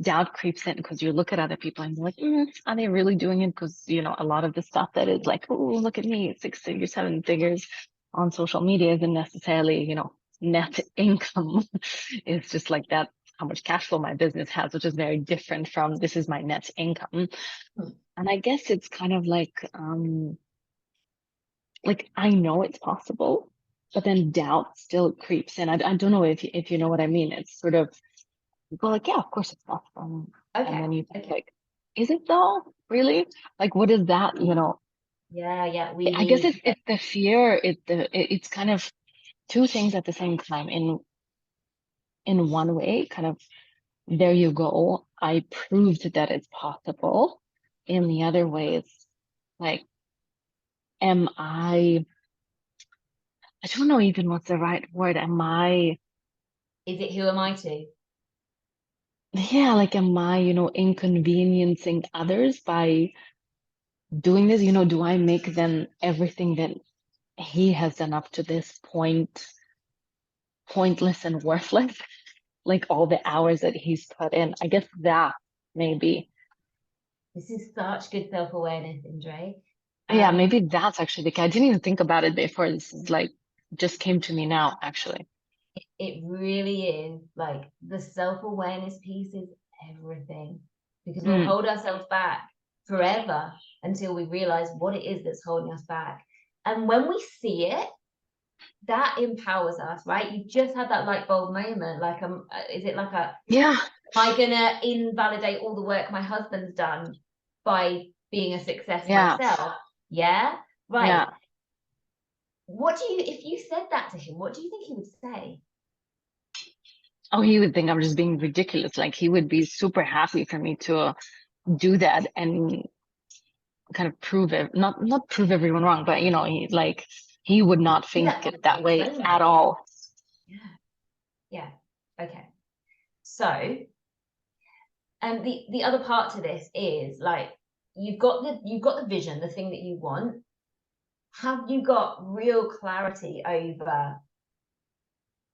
S4: doubt creeps in because you look at other people and you're like, are they really doing it? Because a lot of the stuff that is like, oh, look at me, 6 figures, 7 figures on social media isn't necessarily, net income. It's just like that, how much cash flow my business has, which is very different from this is my net income. And I guess it's kind of like I know it's possible, but then doubt still creeps in. I don't know if you know what I mean. It's sort of you go like, yeah, of course it's possible. And then you think like, is it though? Really? Like, what is that?
S1: Yeah,
S4: I guess it's the fear. It's kind of two things at the same time. In one way, kind of there you go. I proved that it's possible. In the other way, it's like, am I don't know even what's the right word.
S1: Is it who am I to?
S4: Yeah, like, am I, inconveniencing others by doing this? Do I make them everything that he has done up to this point pointless and worthless? Like all the hours that he's put in. I guess that maybe.
S1: This is such good self-awareness, Andre.
S4: Yeah, maybe that's actually the key. I didn't even think about it before. This is like just came to me now, actually.
S1: It really is like the self-awareness piece is everything because we'll hold ourselves back forever until we realize what it is that's holding us back. And when we see it, that empowers us, right? You just had that light bulb moment. Like, is it like
S4: yeah,
S1: am I gonna invalidate all the work my husband's done by being a success myself? Yeah, right.
S4: Yeah.
S1: What do you, if you said that to him, what do you think he would say?
S4: Oh, he would think I'm just being ridiculous. Like he would be super happy for me to do that and kind of prove it, not prove everyone wrong, but he would not think it that way at all.
S1: Yeah. Okay. So, and the other part to this is like you've got the vision, the thing that you want. Have you got real clarity over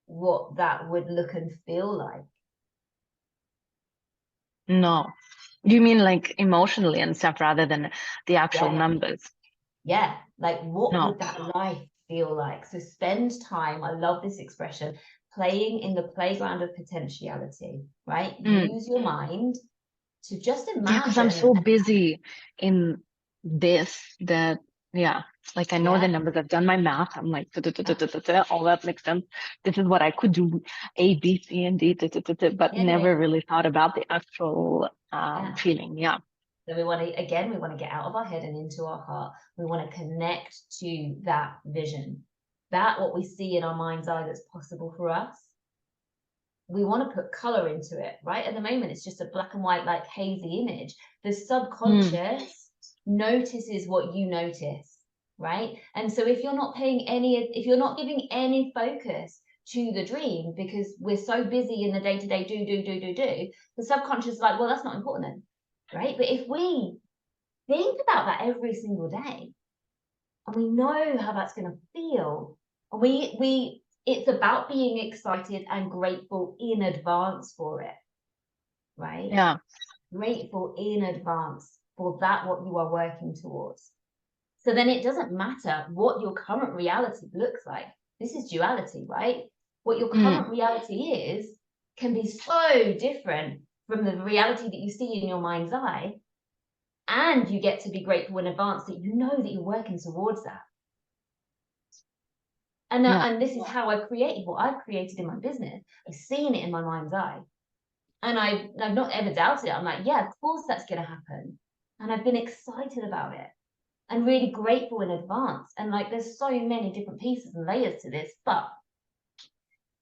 S1: what that would look and feel like?
S4: No. Do you mean like emotionally and stuff rather than the actual numbers?
S1: Yeah. Like what
S4: No.
S1: would that life feel like? So spend time, I love this expression, playing in the playground of potentiality, right? Use your mind to just imagine.
S4: Yeah, because I'm so busy in this that, yeah, like I know the numbers, I've done my math. I'm like, all that makes sense. This is what I could do, A, B, C, and D, but never really thought about the actual feeling. Yeah.
S1: So we want to get out of our head and into our heart. We want to connect to that vision, that what we see in our mind's eye that's possible for us. We want to put color into it, right? At the moment, it's just a black and white, like hazy image. The subconscious notices what you notice, right? And so if you're not giving any focus to the dream because we're so busy in the day-to-day do, the subconscious is like, well, that's not important then, right? But if we think about that every single day and we know how that's going to feel, and it's about being excited and grateful in advance for it, right?
S4: Yeah.
S1: Grateful in advance for that, what you are working towards. So then it doesn't matter what your current reality looks like. This is duality, right? What your current reality is can be so different from the reality that you see in your mind's eye. And you get to be grateful in advance that you know that you're working towards that. And this is how I've created what I've created in my business. I've seen it in my mind's eye. And I've not ever doubted it. I'm like, yeah, of course that's going to happen. And I've been excited about it and really grateful in advance. And like, there's so many different pieces and layers to this. But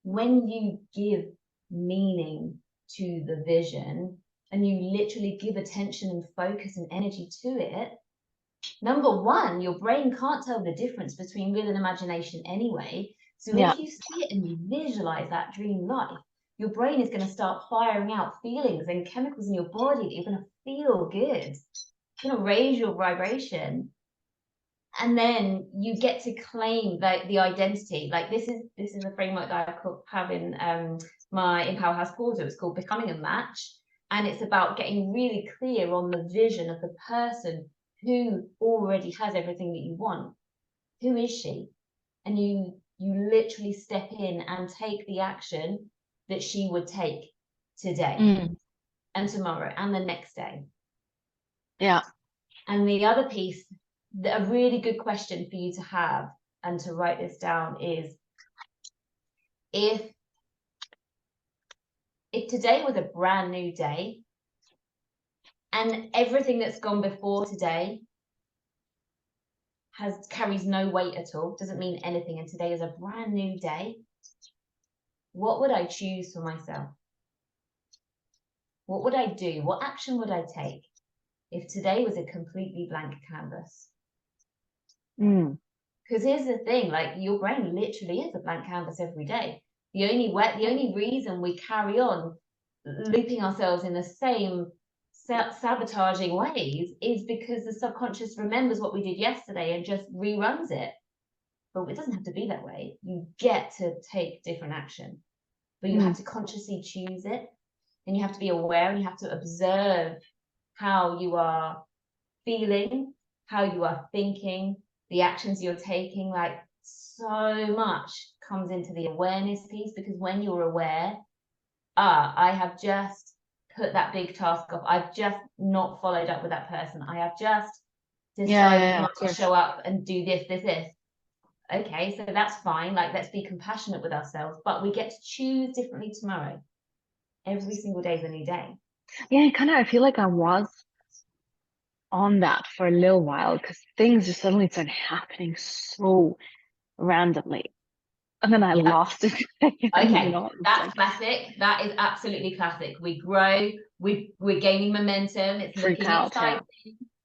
S1: when you give meaning to the vision and you literally give attention and focus and energy to it, number one, your brain can't tell the difference between real and imagination anyway. So if you see it and you visualize that dream life, your brain is going to start firing out feelings and chemicals in your body that you're going to feel good. It's going to raise your vibration. And then you get to claim the identity. Like this is a framework that I have in my in Powerhouse Portal. It's called Becoming a Match. And it's about getting really clear on the vision of the person who already has everything that you want. Who is she? And you literally step in and take the action that she would take today and tomorrow and the next day.
S4: Yeah.
S1: And the other piece, a really good question for you to have and to write this down is, if today was a brand new day and everything that's gone before today carries no weight at all, doesn't mean anything, and today is a brand new day, what would I choose for myself? What would I do? What action would I take if today was a completely blank canvas? Because here's the thing, like your brain literally is a blank canvas every day. The only reason we carry on looping ourselves in the same sabotaging ways is because the subconscious remembers what we did yesterday and just reruns it. But it doesn't have to be that way. You get to take different action, but you have to consciously choose it, and you have to be aware, and you have to observe how you are feeling, how you are thinking, the actions you're taking. Like, so much comes into the awareness piece, because when you're aware, I have just put that big task off. I've just not followed up with that person. I have just decided not to show up and do this. Okay, so that's fine. Like, let's be compassionate with ourselves, but we get to choose differently tomorrow. Every single day is a new day.
S4: Yeah, kind of, I feel like I was on that for a little while because things just suddenly started happening so randomly. And then I lost it.
S1: Okay, that's classic. That is absolutely classic. We grow, we're gaining momentum. It's looking exciting.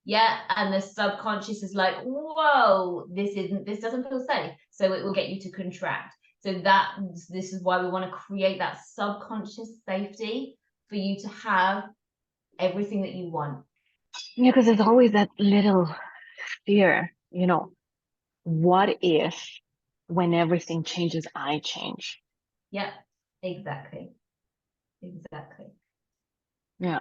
S1: Yeah, and the subconscious is like, whoa, this doesn't feel safe. So it will get you to contract. So this is why we want to create that subconscious safety for you to have everything that you want.
S4: Yeah, because there's always that little fear, what if when everything changes, I change?
S1: Yeah, exactly.
S4: Yeah.
S1: So, yeah.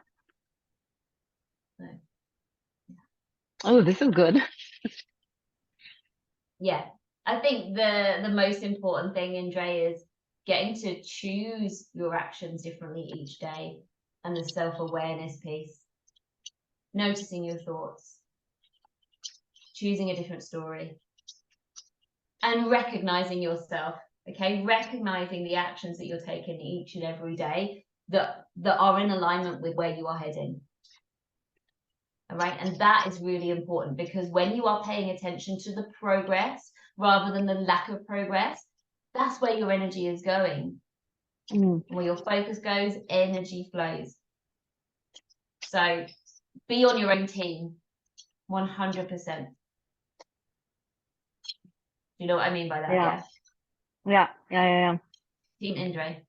S4: Oh, this is good.
S1: Yeah, I think the most important thing, Indre, is getting to choose your actions differently each day, and the self-awareness piece, noticing your thoughts, choosing a different story, and recognizing yourself. Okay, recognizing the actions that you're taking each and every day that are in alignment with where you are heading. All right, and that is really important, because when you are paying attention to the progress rather than the lack of progress, that's where your energy is going. Where your focus goes, energy flows. So be on your own team, 100%. You know what I mean by that?
S4: Yeah.
S1: Team Indre.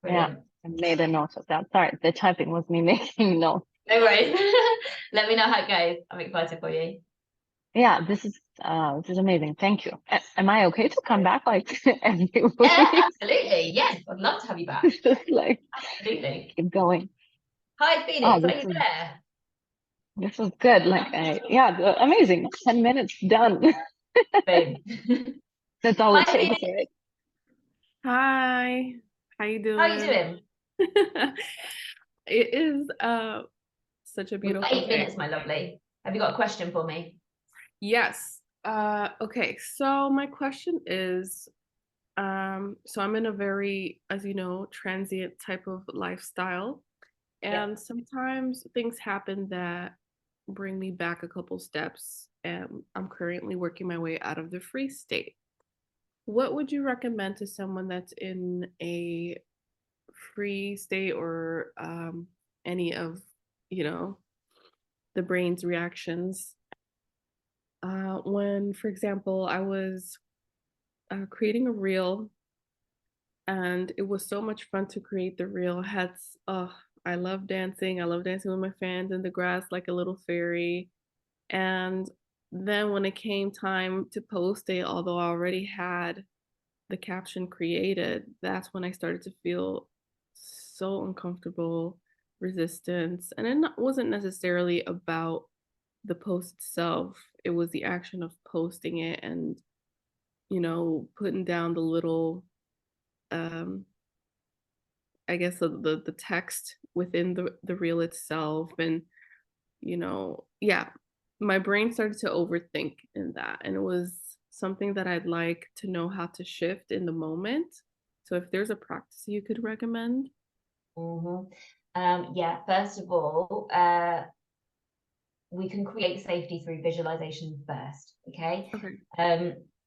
S4: Brilliant. Yeah, I made a note of that. Sorry, the typing was me making notes.
S1: No worries. Let me know how it goes. I'm excited for you.
S4: Yeah, this is amazing. Thank you. Am I okay to come back like every week?
S1: Yeah, absolutely. Yes, I'd love to have you back.
S4: Just like
S1: absolutely.
S4: Keep going.
S1: Hi, Phoenix. Are you there?
S4: This was good. Like, amazing. 10 minutes done.
S1: Boom.
S4: That's all it takes, right?
S5: Hi. How you doing?
S1: How are you doing?
S5: It is such a beautiful
S1: 8 minutes, my lovely. Have you got a question for me?
S5: Yes. Okay, so my question is, so I'm in a very, as you know, transient type of lifestyle. And sometimes things happen that bring me back a couple steps. And I'm currently working my way out of the freeze state. What would you recommend to someone that's in a free state, or any of, the brain's reactions? When, for example, I was creating a reel, and it was so much fun to create the reel. I love dancing. I love dancing with my fans in the grass like a little fairy. And then when it came time to post it, although I already had the caption created, that's when I started to feel so uncomfortable, resistance. And wasn't necessarily about the post itself, it was the action of posting it and, putting down the little, um, I guess the text within the reel itself. And, yeah, my brain started to overthink in that. And it was something that I'd like to know how to shift in the moment. So if there's a practice you could recommend.
S1: Yeah, first of all, we can create safety through visualization first. Okay.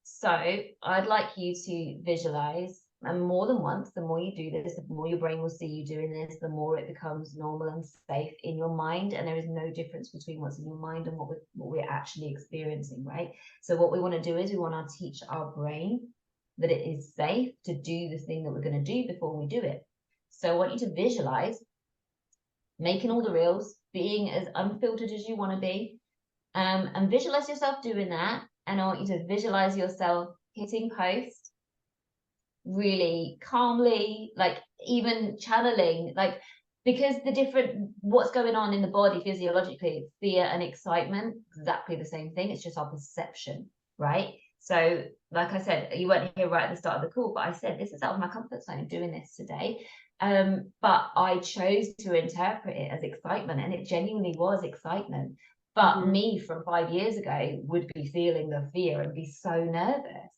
S1: So I'd like you to visualize, and more than once. The more you do this, the more your brain will see you doing this, the more it becomes normal and safe in your mind. And there is no difference between what's in your mind and what we're actually experiencing, right? So what we want to do is we want to teach our brain that it is safe to do the thing that we're going to do before we do it. So I want you to visualize making all the reels, being as unfiltered as you want to be, and visualize yourself doing that. And I want you to visualize yourself hitting post really calmly, like even channeling, like, because what's going on in the body physiologically, fear and excitement, exactly the same thing. It's just our perception, right? So like I said, you weren't here right at the start of the call, but I said this is out of my comfort zone doing this today. But I chose to interpret it as excitement, and it genuinely was excitement. But me from 5 years ago would be feeling the fear and be so nervous.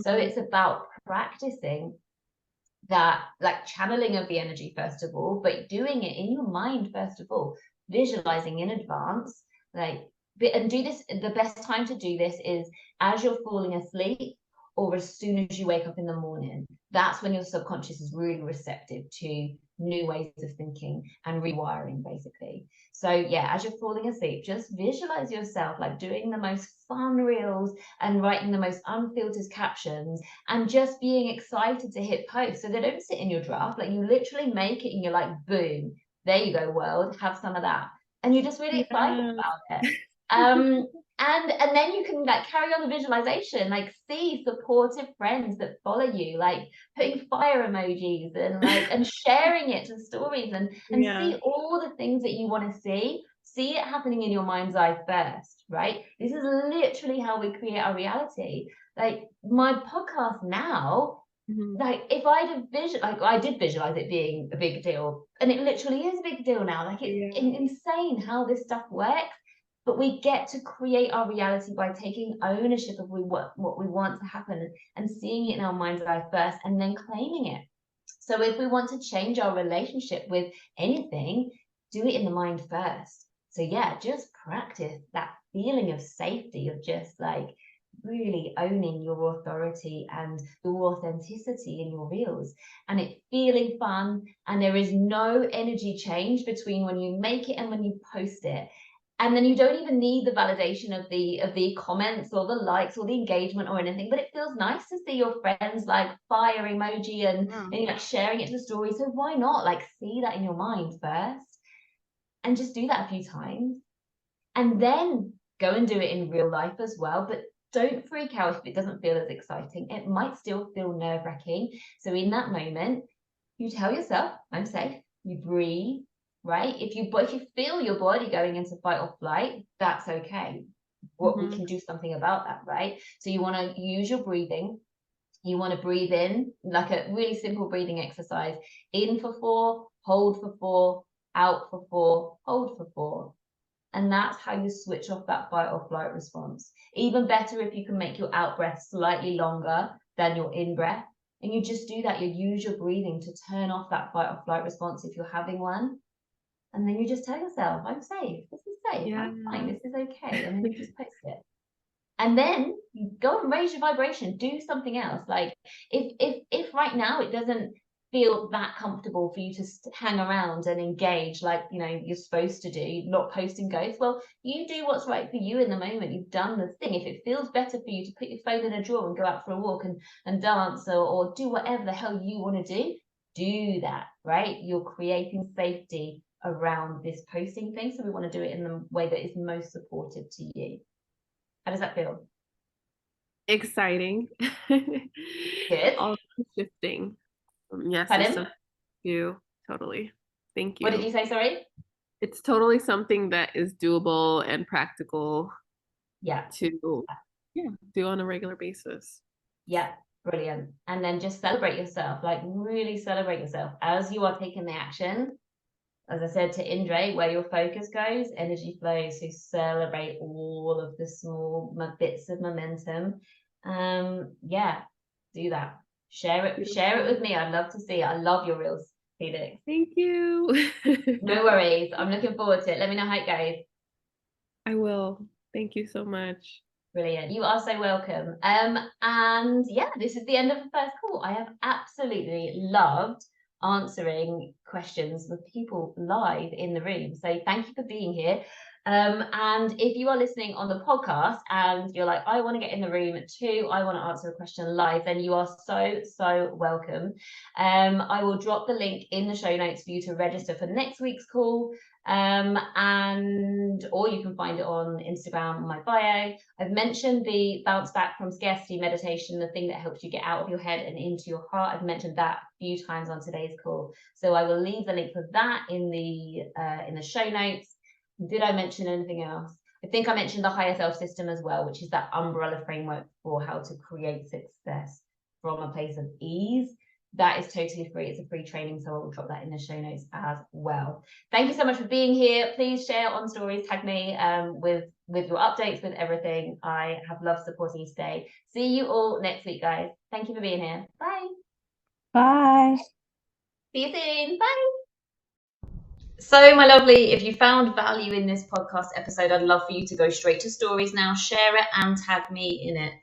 S1: So it's about practicing that, like channeling of the energy first of all, but doing it in your mind first of all, visualizing in advance, and do this. The best time to do this is as you're falling asleep or as soon as you wake up in the morning. That's when your subconscious is really receptive to new ways of thinking and rewiring, basically. So yeah, as you're falling asleep, just visualize yourself like doing the most fun reels and writing the most unfiltered captions and just being excited to hit post. So they don't sit in your draft, like you literally make it and you're like, boom, there you go, world, have some of that. And you're just really excited about it. And then you can like carry on the visualization, like see supportive friends that follow you, like putting fire emojis and like and sharing it to stories and see all the things that you want to see it happening in your mind's eye first, right? This is literally how we create our reality. Like my podcast now, like if I'd have I did visualize it being a big deal, and it literally is a big deal now. Like it's insane how this stuff works. But we get to create our reality by taking ownership of what we want to happen and seeing it in our mind's eye first and then claiming it. So if we want to change our relationship with anything, do it in the mind first. So yeah, just practice that feeling of safety, of just like really owning your authority and your authenticity in your reels, and it feeling fun. And there is no energy change between when you make it and when you post it. And then you don't even need the validation of the comments or the likes or the engagement or anything, but it feels nice to see your friends like fire emoji and you're like sharing it to the story. So why not like see that in your mind first and just do that a few times, and then go and do it in real life as well. But don't freak out if it doesn't feel as exciting. It might still feel nerve-wracking. So in that moment, you tell yourself, I'm safe. You breathe, right? If you feel your body going into fight or flight, that's okay. We can do something about that, right? So you want to use your breathing. You want to breathe in like a really simple breathing exercise. In for 4, hold for 4, out for 4, hold for 4. And that's how you switch off that fight or flight response. Even better if you can make your out breath slightly longer than your in breath. And you just do that. You use your breathing to turn off that fight or flight response if you're having one. And then you just tell yourself, I'm safe. This is safe. I'm fine. This is okay. And then you just post it. And then you go and raise your vibration. Do something else. Like if right now it doesn't feel that comfortable for you to hang around and engage like you're supposed to do, not posting ghosts, well, you do what's right for you in the moment. You've done the thing. If it feels better for you to put your phone in a drawer and go out for a walk and dance or do whatever the hell you want to do that, right? You're creating safety around this posting thing. So we want to do it in the way that is most supportive to you. How does that feel?
S5: Exciting.
S1: Good.
S5: Also shifting. Yes,
S1: Pardon?
S5: it's something you totally. Thank you.
S1: What did you say, sorry?
S5: It's totally something that is doable and practical
S1: Yeah.
S5: to do on a regular basis.
S1: Yeah, brilliant. And then just celebrate yourself, like really celebrate yourself as you are taking the action. As I said to Indre, where your focus goes, energy flows. So celebrate all of the small bits of momentum. Yeah, do that. Share it with me. I'd love to see it. I love your reels, Felix.
S5: Thank you.
S1: No worries. I'm looking forward to it. Let me know how it goes.
S5: I will. Thank you so much.
S1: Brilliant. You are so welcome. And yeah, this is the end of the first call. I have absolutely loved answering questions with people live in the room. So thank you for being here. And if you are listening on the podcast and you're like, I want to get in the room too, I want to answer a question live, then you are so welcome. I will drop the link in the show notes for you to register for next week's call. Or you can find it on Instagram on my bio. I've mentioned the bounce back from scarcity meditation, the thing that helps you get out of your head and into your heart. I've mentioned that a few times on today's call, so I will leave the link for that in the show notes. Did I mention anything else? I think I mentioned the higher self system as well, which is that umbrella framework for how to create success from a place of ease. That is totally free. It's a free training, so I will drop that in the show notes as well. Thank you so much for being here. Please share on stories, tag me with your updates, with everything. I have loved supporting you today. See you all next week, guys. Thank you for being here. Bye.
S3: Bye.
S1: See you soon. Bye. So, my lovely, if you found value in this podcast episode, I'd love for you to go straight to stories now, share it and tag me in it.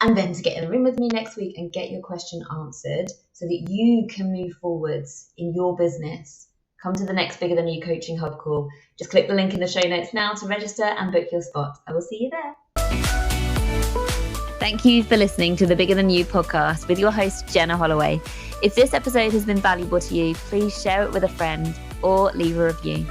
S1: And then to get in the room with me next week and get your question answered so that you can move forwards in your business. Come to the next Bigger Than You Coaching Hub call. Just click the link in the show notes now to register and book your spot. I will see you there. Thank you for listening to the Bigger Than You podcast with your host, Jenna Holloway. If this episode has been valuable to you, please share it with a friend or leave a review.